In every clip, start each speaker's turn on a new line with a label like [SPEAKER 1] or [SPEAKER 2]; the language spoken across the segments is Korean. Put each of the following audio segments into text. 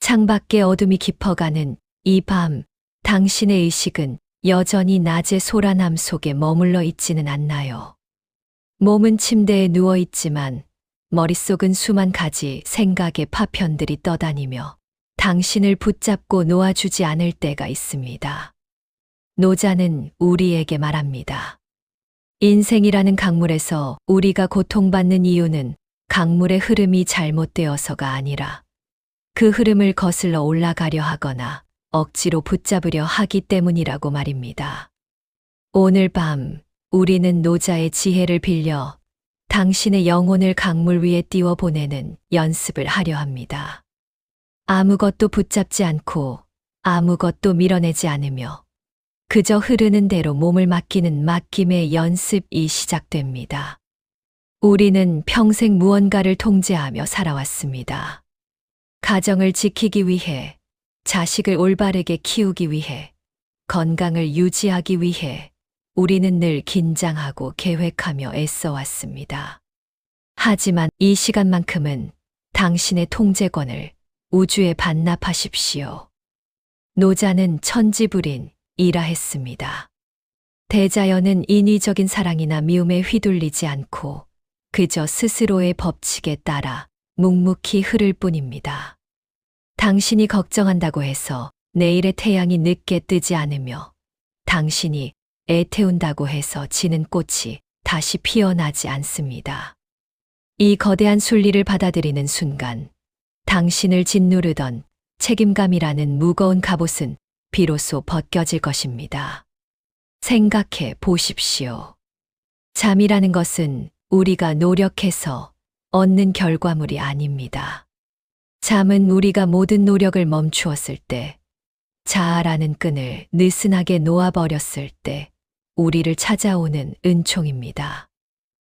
[SPEAKER 1] 창밖에 어둠이 깊어가는 이 밤, 당신의 의식은 여전히 낮의 소란함 속에 머물러 있지는 않나요? 몸은 침대에 누워 있지만 머릿속은 수만 가지 생각의 파편들이 떠다니며 당신을 붙잡고 놓아주지 않을 때가 있습니다. 노자는 우리에게 말합니다. 인생이라는 강물에서 우리가 고통받는 이유는 강물의 흐름이 잘못되어서가 아니라 그 흐름을 거슬러 올라가려 하거나 억지로 붙잡으려 하기 때문이라고 말입니다. 오늘 밤 우리는 노자의 지혜를 빌려 당신의 영혼을 강물 위에 띄워 보내는 연습을 하려 합니다. 아무것도 붙잡지 않고 아무것도 밀어내지 않으며 그저 흐르는 대로 몸을 맡기는 맡김의 연습이 시작됩니다. 우리는 평생 무언가를 통제하며 살아왔습니다. 가정을 지키기 위해, 자식을 올바르게 키우기 위해, 건강을 유지하기 위해 우리는 늘 긴장하고 계획하며 애써왔습니다. 하지만 이 시간만큼은 당신의 통제권을 우주에 반납하십시오. 노자는 천지불인 이라 했습니다. 대자연은 인위적인 사랑이나 미움에 휘둘리지 않고 그저 스스로의 법칙에 따라 묵묵히 흐를 뿐입니다. 당신이 걱정한다고 해서 내일의 태양이 늦게 뜨지 않으며 당신이 애태운다고 해서 지는 꽃이 다시 피어나지 않습니다. 이 거대한 순리를 받아들이는 순간 당신을 짓누르던 책임감이라는 무거운 갑옷은 비로소 벗겨질 것입니다. 생각해 보십시오. 잠이라는 것은 우리가 노력해서 얻는 결과물이 아닙니다. 잠은 우리가 모든 노력을 멈추었을 때, 자아라는 끈을 느슨하게 놓아버렸을 때 우리를 찾아오는 은총입니다.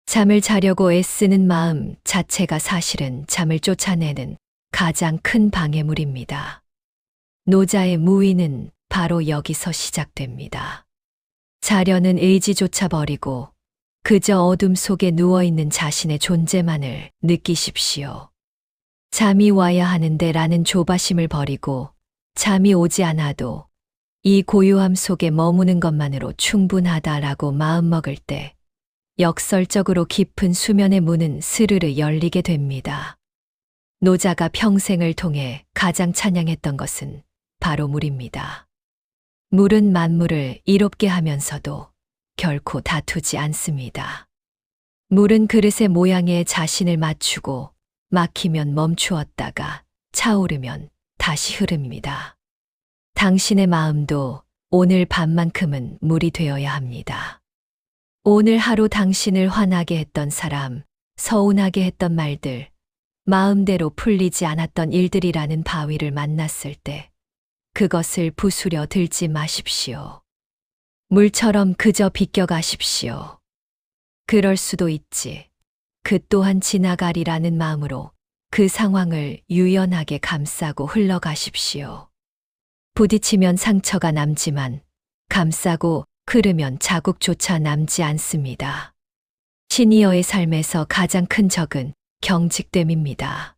[SPEAKER 1] 잠을 자려고 애쓰는 마음 자체가 사실은 잠을 쫓아내는 가장 큰 방해물입니다. 노자의 무위는 바로 여기서 시작됩니다. 자려는 의지조차 버리고 그저 어둠 속에 누워있는 자신의 존재만을 느끼십시오. 잠이 와야 하는데 라는 조바심을 버리고 잠이 오지 않아도 이 고요함 속에 머무는 것만으로 충분하다라고 마음먹을 때 역설적으로 깊은 수면의 문은 스르르 열리게 됩니다. 노자가 평생을 통해 가장 찬양했던 것은 바로 물입니다. 물은 만물을 이롭게 하면서도 결코 다투지 않습니다. 물은 그릇의 모양에 자신을 맞추고 막히면 멈추었다가 차오르면 다시 흐릅니다. 당신의 마음도 오늘 밤만큼은 물이 되어야 합니다. 오늘 하루 당신을 화나게 했던 사람, 서운하게 했던 말들, 마음대로 풀리지 않았던 일들이라는 바위를 만났을 때 그것을 부수려 들지 마십시오. 물처럼 그저 비껴가십시오. 그럴 수도 있지. 그 또한 지나가리라는 마음으로 그 상황을 유연하게 감싸고 흘러가십시오. 부딪히면 상처가 남지만 감싸고 흐르면 자국조차 남지 않습니다. 시니어의 삶에서 가장 큰 적은 경직됨입니다.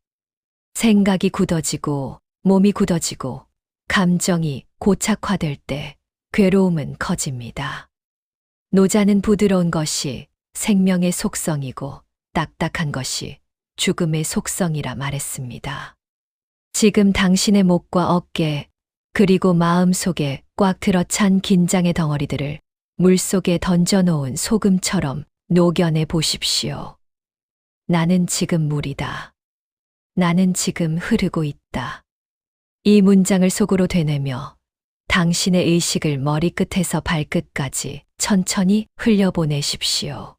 [SPEAKER 1] 생각이 굳어지고 몸이 굳어지고 감정이 고착화될 때 괴로움은 커집니다. 노자는 부드러운 것이 생명의 속성이고 딱딱한 것이 죽음의 속성이라 말했습니다. 지금 당신의 목과 어깨 그리고 마음 속에 꽉 들어찬 긴장의 덩어리들을 물속에 던져놓은 소금처럼 녹여내 보십시오. 나는 지금 물이다. 나는 지금 흐르고 있다. 이 문장을 속으로 되뇌며 당신의 의식을 머리끝에서 발끝까지 천천히 흘려보내십시오.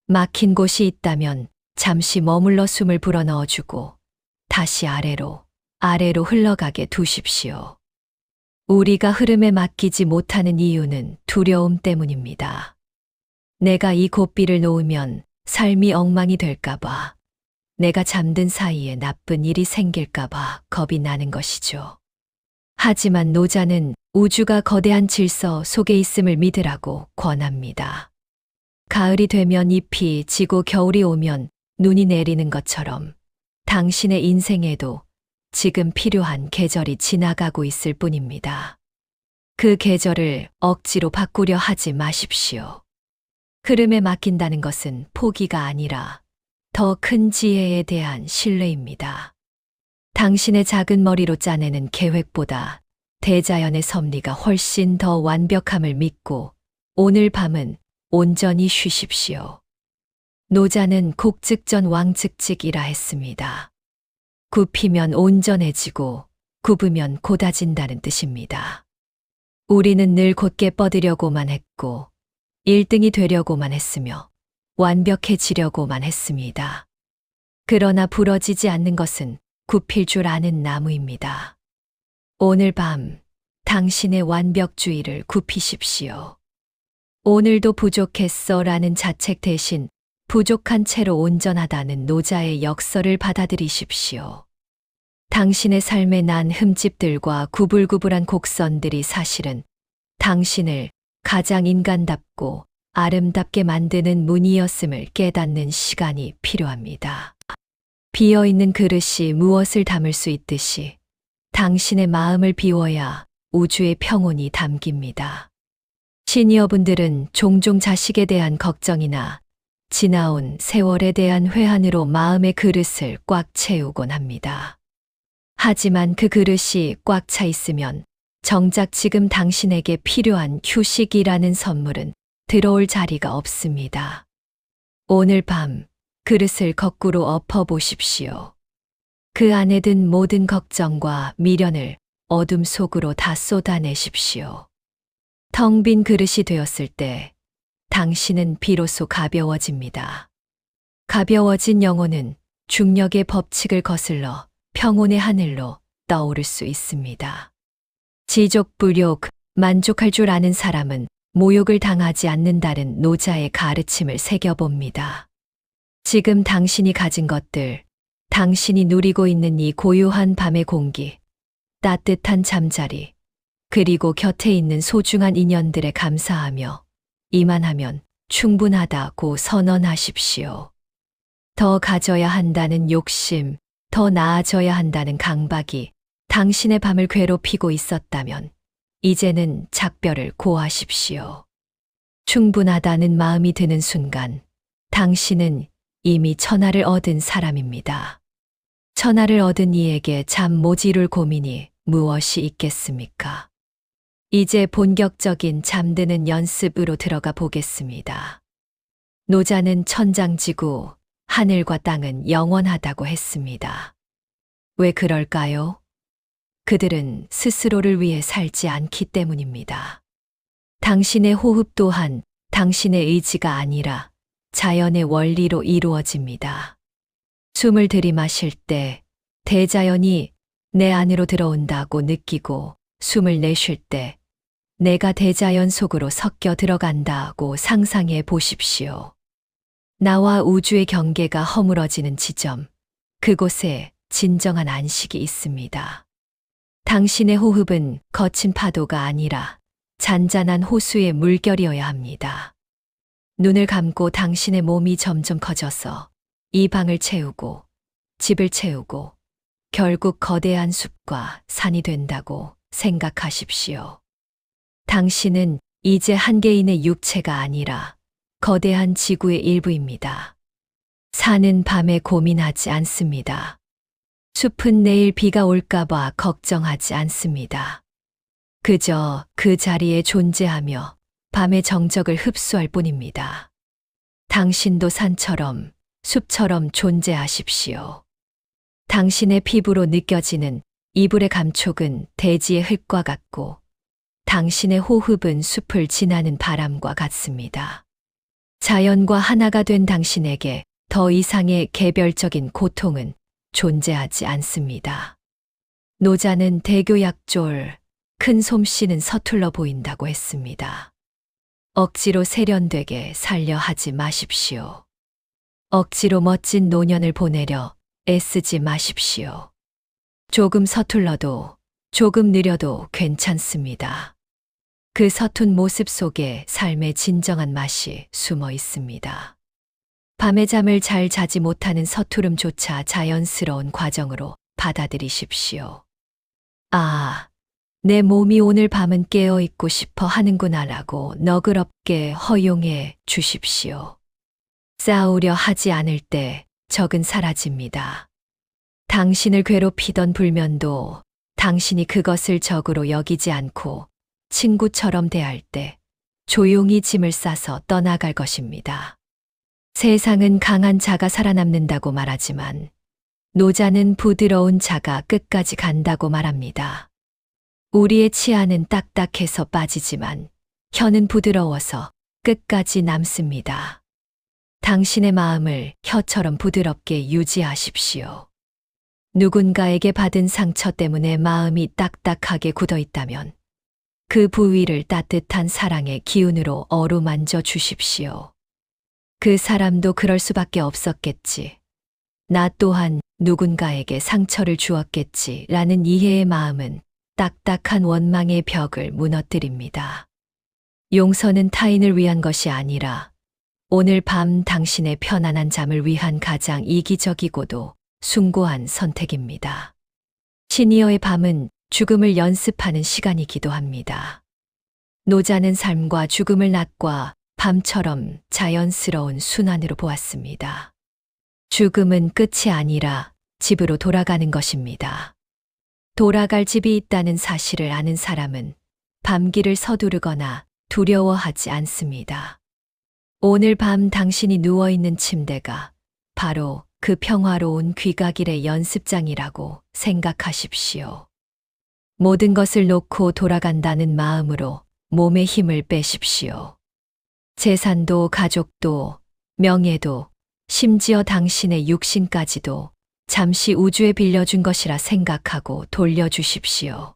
[SPEAKER 1] 막힌 곳이 있다면 잠시 머물러 숨을 불어넣어주고 다시 아래로 흘러가게 두십시오. 우리가 흐름에 맡기지 못하는 이유는 두려움 때문입니다. 내가 이 고삐를 놓으면 삶이 엉망이 될까봐, 내가 잠든 사이에 나쁜 일이 생길까봐 겁이 나는 것이죠. 하지만 노자는 우주가 거대한 질서 속에 있음을 믿으라고 권합니다. 가을이 되면 잎이 지고 겨울이 오면 눈이 내리는 것처럼 당신의 인생에도 지금 필요한 계절이 지나가고 있을 뿐입니다. 그 계절을 억지로 바꾸려 하지 마십시오. 흐름에 맡긴다는 것은 포기가 아니라 더 큰 지혜에 대한 신뢰입니다. 당신의 작은 머리로 짜내는 계획보다 대자연의 섭리가 훨씬 더 완벽함을 믿고 오늘 밤은 온전히 쉬십시오. 노자는 곡즉전 왕즉직이라 했습니다. 굽히면 온전해지고 굽으면 곧아진다는 뜻입니다. 우리는 늘 곧게 뻗으려고만 했고 1등이 되려고만 했으며 완벽해지려고만 했습니다. 그러나 부러지지 않는 것은 굽힐 줄 아는 나무입니다. 오늘 밤 당신의 완벽주의를 굽히십시오. 오늘도 부족했어 라는 자책 대신 부족한 채로 온전하다는 노자의 역설을 받아들이십시오. 당신의 삶에 난 흠집들과 구불구불한 곡선들이 사실은 당신을 가장 인간답고 아름답게 만드는 문이었음을 깨닫는 시간이 필요합니다. 비어있는 그릇이 무엇을 담을 수 있듯이 당신의 마음을 비워야 우주의 평온이 담깁니다. 시니어분들은 종종 자식에 대한 걱정이나 지나온 세월에 대한 회한으로 마음의 그릇을 꽉 채우곤 합니다. 하지만 그 그릇이 꽉 차 있으면 정작 지금 당신에게 필요한 휴식이라는 선물은 들어올 자리가 없습니다. 오늘 밤 그릇을 거꾸로 엎어보십시오. 그 안에 든 모든 걱정과 미련을 어둠 속으로 다 쏟아내십시오. 텅 빈 그릇이 되었을 때 당신은 비로소 가벼워집니다. 가벼워진 영혼은 중력의 법칙을 거슬러 평온의 하늘로 떠오를 수 있습니다. 지족불욕, 만족할 줄 아는 사람은 모욕을 당하지 않는다는 노자의 가르침을 새겨봅니다. 지금 당신이 가진 것들, 당신이 누리고 있는 이 고요한 밤의 공기, 따뜻한 잠자리, 그리고 곁에 있는 소중한 인연들에 감사하며 이만하면 충분하다고 선언하십시오. 더 가져야 한다는 욕심, 더 나아져야 한다는 강박이 당신의 밤을 괴롭히고 있었다면 이제는 작별을 고하십시오. 충분하다는 마음이 드는 순간 당신은 이미 천하를 얻은 사람입니다. 천하를 얻은 이에게 잠 못 이룰 고민이 무엇이 있겠습니까? 이제 본격적인 잠드는 연습으로 들어가 보겠습니다. 노자는 천장지구, 하늘과 땅은 영원하다고 했습니다. 왜 그럴까요? 그들은 스스로를 위해 살지 않기 때문입니다. 당신의 호흡 또한 당신의 의지가 아니라 자연의 원리로 이루어집니다. 숨을 들이마실 때 대자연이 내 안으로 들어온다고 느끼고 숨을 내쉴 때 내가 대자연 속으로 섞여 들어간다고 상상해 보십시오. 나와 우주의 경계가 허물어지는 지점, 그곳에 진정한 안식이 있습니다. 당신의 호흡은 거친 파도가 아니라 잔잔한 호수의 물결이어야 합니다. 눈을 감고 당신의 몸이 점점 커져서 이 방을 채우고 집을 채우고 결국 거대한 숲과 산이 된다고 생각하십시오. 당신은 이제 한 개인의 육체가 아니라 거대한 지구의 일부입니다. 산은 밤에 고민하지 않습니다. 숲은 내일 비가 올까봐 걱정하지 않습니다. 그저 그 자리에 존재하며 밤의 정적을 흡수할 뿐입니다. 당신도 산처럼 숲처럼 존재하십시오. 당신의 피부로 느껴지는 이불의 감촉은 대지의 흙과 같고 당신의 호흡은 숲을 지나는 바람과 같습니다. 자연과 하나가 된 당신에게 더 이상의 개별적인 고통은 존재하지 않습니다. 노자는 대교약졸, 큰 솜씨는 서툴러 보인다고 했습니다. 억지로 세련되게 살려 하지 마십시오. 억지로 멋진 노년을 보내려 애쓰지 마십시오. 조금 서툴러도 조금 느려도 괜찮습니다. 그 서툰 모습 속에 삶의 진정한 맛이 숨어 있습니다. 밤에 잠을 잘 자지 못하는 서투름조차 자연스러운 과정으로 받아들이십시오. 아, 내 몸이 오늘 밤은 깨어있고 싶어 하는구나라고 너그럽게 허용해 주십시오. 싸우려 하지 않을 때 적은 사라집니다. 당신을 괴롭히던 불면도 당신이 그것을 적으로 여기지 않고 친구처럼 대할 때 조용히 짐을 싸서 떠나갈 것입니다. 세상은 강한 자가 살아남는다고 말하지만 노자는 부드러운 자가 끝까지 간다고 말합니다. 우리의 치아는 딱딱해서 빠지지만 혀는 부드러워서 끝까지 남습니다. 당신의 마음을 혀처럼 부드럽게 유지하십시오. 누군가에게 받은 상처 때문에 마음이 딱딱하게 굳어 있다면 그 부위를 따뜻한 사랑의 기운으로 어루만져 주십시오. 그 사람도 그럴 수밖에 없었겠지. 나 또한 누군가에게 상처를 주었겠지 라는 이해의 마음은 딱딱한 원망의 벽을 무너뜨립니다. 용서는 타인을 위한 것이 아니라 오늘 밤 당신의 편안한 잠을 위한 가장 이기적이고도 숭고한 선택입니다. 시니어의 밤은 죽음을 연습하는 시간이기도 합니다. 노자는 삶과 죽음을 낮과 밤처럼 자연스러운 순환으로 보았습니다. 죽음은 끝이 아니라 집으로 돌아가는 것입니다. 돌아갈 집이 있다는 사실을 아는 사람은 밤길을 서두르거나 두려워하지 않습니다. 오늘 밤 당신이 누워있는 침대가 바로 그 평화로운 귀가길의 연습장이라고 생각하십시오. 모든 것을 놓고 돌아간다는 마음으로 몸에 힘을 빼십시오. 재산도 가족도 명예도 심지어 당신의 육신까지도 잠시 우주에 빌려준 것이라 생각하고 돌려주십시오.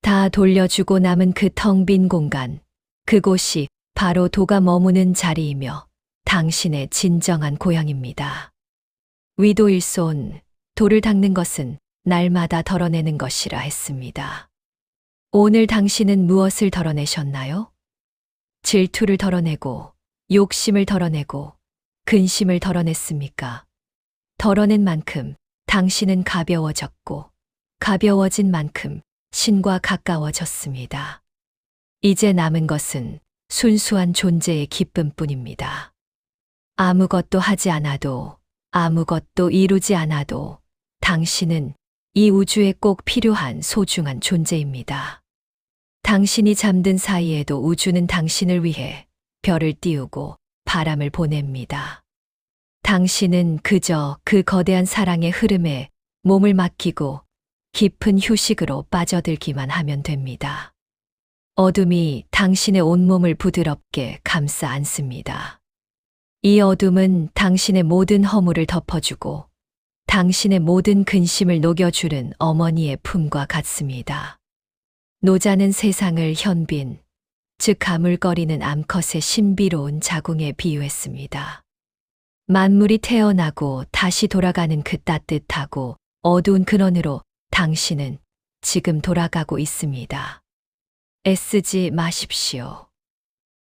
[SPEAKER 1] 다 돌려주고 남은 그 텅 빈 공간, 그곳이 바로 도가 머무는 자리이며 당신의 진정한 고향입니다. 위도일손, 도를 닦는 것은 날마다 덜어내는 것이라 했습니다. 오늘 당신은 무엇을 덜어내셨나요? 질투를 덜어내고, 욕심을 덜어내고, 근심을 덜어냈습니까? 덜어낸 만큼 당신은 가벼워졌고, 가벼워진 만큼 신과 가까워졌습니다. 이제 남은 것은 순수한 존재의 기쁨뿐입니다. 아무것도 하지 않아도, 아무것도 이루지 않아도 당신은 이 우주에 꼭 필요한 소중한 존재입니다. 당신이 잠든 사이에도 우주는 당신을 위해 별을 띄우고 바람을 보냅니다. 당신은 그저 그 거대한 사랑의 흐름에 몸을 맡기고 깊은 휴식으로 빠져들기만 하면 됩니다. 어둠이 당신의 온몸을 부드럽게 감싸 안습니다. 이 어둠은 당신의 모든 허물을 덮어주고 당신의 모든 근심을 녹여주는 어머니의 품과 같습니다. 노자는 세상을 현빈, 즉 가물거리는 암컷의 신비로운 자궁에 비유했습니다. 만물이 태어나고 다시 돌아가는 그 따뜻하고 어두운 근원으로 당신은 지금 돌아가고 있습니다. 애쓰지 마십시오.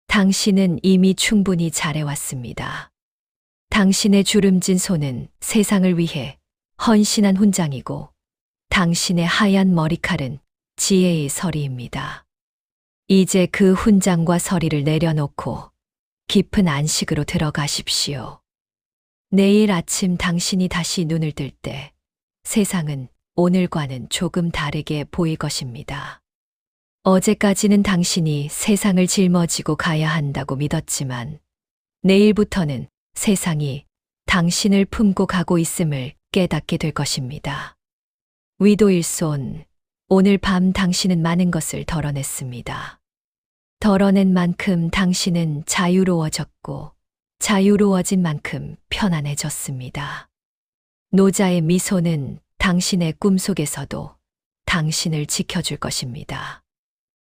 [SPEAKER 1] 당신은 이미 충분히 잘해왔습니다. 당신의 주름진 손은 세상을 위해 헌신한 훈장이고 당신의 하얀 머리칼은 지혜의 서리입니다. 이제 그 훈장과 서리를 내려놓고 깊은 안식으로 들어가십시오. 내일 아침 당신이 다시 눈을 뜰 때 세상은 오늘과는 조금 다르게 보일 것입니다. 어제까지는 당신이 세상을 짊어지고 가야 한다고 믿었지만 내일부터는 세상이 당신을 품고 가고 있음을 깨닫게 될 것입니다. 위도일손, 오늘 밤 당신은 많은 것을 덜어냈습니다. 덜어낸 만큼 당신은 자유로워졌고 자유로워진 만큼 편안해졌습니다. 노자의 미소는 당신의 꿈속에서도 당신을 지켜줄 것입니다.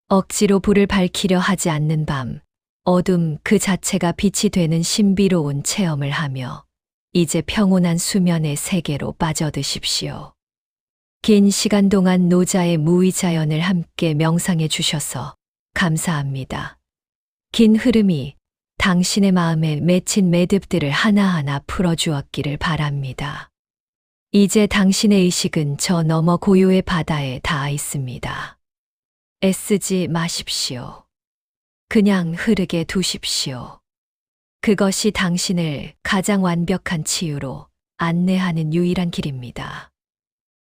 [SPEAKER 1] 억지로 불을 밝히려 하지 않는 밤, 어둠 그 자체가 빛이 되는 신비로운 체험을 하며 이제 평온한 수면의 세계로 빠져드십시오. 긴 시간 동안 노자의 무의자연을 함께 명상해 주셔서 감사합니다. 긴 흐름이 당신의 마음에 맺힌 매듭들을 하나하나 풀어주었기를 바랍니다. 이제 당신의 의식은 저 너머 고요의 바다에 닿아 있습니다. 애쓰지 마십시오. 그냥 흐르게 두십시오. 그것이 당신을 가장 완벽한 치유로 안내하는 유일한 길입니다.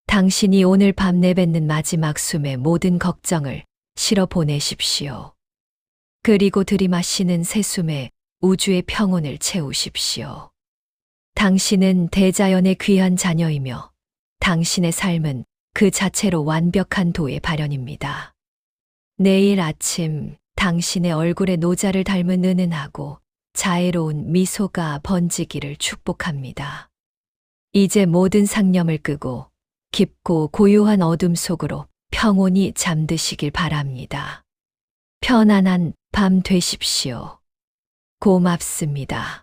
[SPEAKER 1] 당신이 오늘 밤 내뱉는 마지막 숨에 모든 걱정을 실어 보내십시오. 그리고 들이마시는 새 숨에 우주의 평온을 채우십시오. 당신은 대자연의 귀한 자녀이며 당신의 삶은 그 자체로 완벽한 도의 발현입니다. 내일 아침 당신의 얼굴에 노자를 닮은 은은하고 자애로운 미소가 번지기를 축복합니다. 이제 모든 상념을 끄고 깊고 고요한 어둠 속으로 평온히 잠드시길 바랍니다. 편안한 밤 되십시오. 고맙습니다.